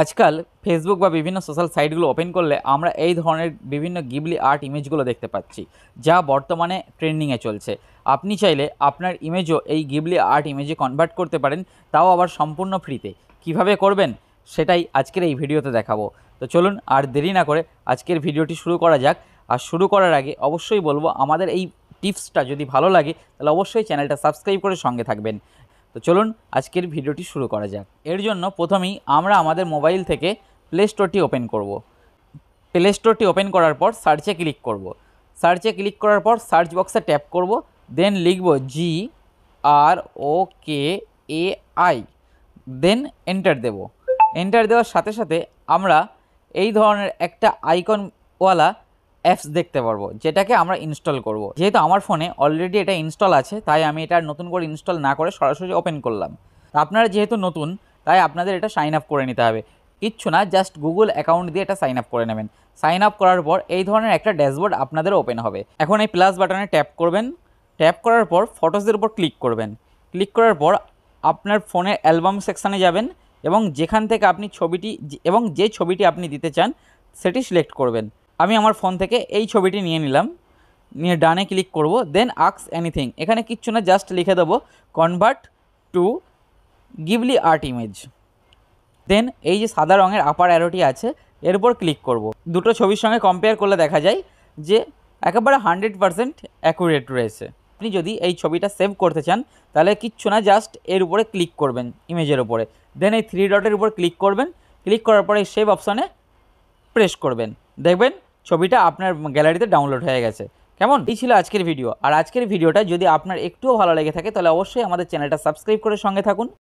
আজকাল ফেসবুক বা বিভিন্ন সোশ্যাল সাইটগুলো ওপেন করলে আমরা এই ধরনের বিভিন্ন গিবলি আর্ট ইমেজগুলো দেখতে পাচ্ছি, যা বর্তমানে ট্রেন্ডিংয়ে চলছে। আপনি চাইলে আপনার ইমেজও এই গিবলি আর্ট ইমেজে কনভার্ট করতে পারেন, তাও আবার সম্পূর্ণ ফ্রিতে। কিভাবে করবেন সেটাই আজকের এই ভিডিওতে দেখাবো। তো চলুন আর দেরি না করে আজকের ভিডিওটি শুরু করা যাক। আর শুরু করার আগে অবশ্যই বলবো, আমাদের এই টিপসটা যদি ভালো লাগে তাহলে অবশ্যই চ্যানেলটা সাবস্ক্রাইব করে সঙ্গে থাকবেন। তো চলুন আজকের ভিডিওটি শুরু করা যাক। এর জন্য প্রথমেই আমরা আমাদের মোবাইল থেকে প্লে স্টোরটি ওপেন করব। প্লে স্টোরটি ওপেন করার পর সার্চে ক্লিক করব। সার্চে ক্লিক করার পর সার্চ বক্সে ট্যাপ করব, দেন লিখব GROKAI, দেন এন্টার দেব। এন্টার দেওয়ার সাথে সাথে আমরা এই ধরনের একটা আইকনওয়ালা অ্যাপস দেখতে পারবো, যেটাকে আমরা ইনস্টল করব। যেহেতু আমার ফোনে অলরেডি এটা ইনস্টল আছে, তাই আমি এটা নতুন করে ইনস্টল না করে সরাসরি ওপেন করলাম। আপনারা যেহেতু নতুন, তাই আপনাদের এটা সাইন আপ করে নিতে হবে। কিচ্ছু না, জাস্ট গুগল অ্যাকাউন্ট দিয়ে এটা সাইন আপ করে নেবেন। সাইন আপ করার পর এই ধরনের একটা ড্যাশবোর্ড আপনাদের ওপেন হবে। এখন এই প্লাস বাটনে ট্যাপ করবেন। ট্যাপ করার পর ফটোসের উপর ক্লিক করবেন। ক্লিক করার পর আপনার ফোনের অ্যালবাম সেকশানে যাবেন এবং যেখান থেকে আপনি ছবিটি এবং যে ছবিটি আপনি দিতে চান সেটি সিলেক্ট করবেন। আমি আমার ফোন থেকে এই ছবিটি নিয়ে নিলাম, নিয়ে ডানে ক্লিক করব, দেন আস্ক এনিথিং। এখানে কিচ্ছু না, জাস্ট লিখে দেবো convert to Ghibli art image. Then এই যে সাদা রঙের আপার অ্যারোটি আছে, এর উপর ক্লিক করব। দুটো ছবির সঙ্গে কম্পেয়ার করলে দেখা যায় যে একেবারে 100% অ্যাকুরেট রয়েছে। আপনি যদি এই ছবিটা সেভ করতে চান তাহলে কিচ্ছু না, জাস্ট এর উপরে ক্লিক করবেন, ইমেজের উপরে। দেন এই 3 ডটের উপর ক্লিক করবেন। ক্লিক করার পরে এই সেভ অপশানে প্রেস করবেন। দেখবেন ছবিটা আপনার গ্যালারিতে ডাউনলোড হয়ে গেছে। কেমন? এই ছিল আজকের ভিডিও। আর আজকের ভিডিওটা যদি আপনার একটুও ভালো লেগে থাকে তাহলে অবশ্যই আমাদের চ্যানেলটা সাবস্ক্রাইব করে সঙ্গে থাকুন।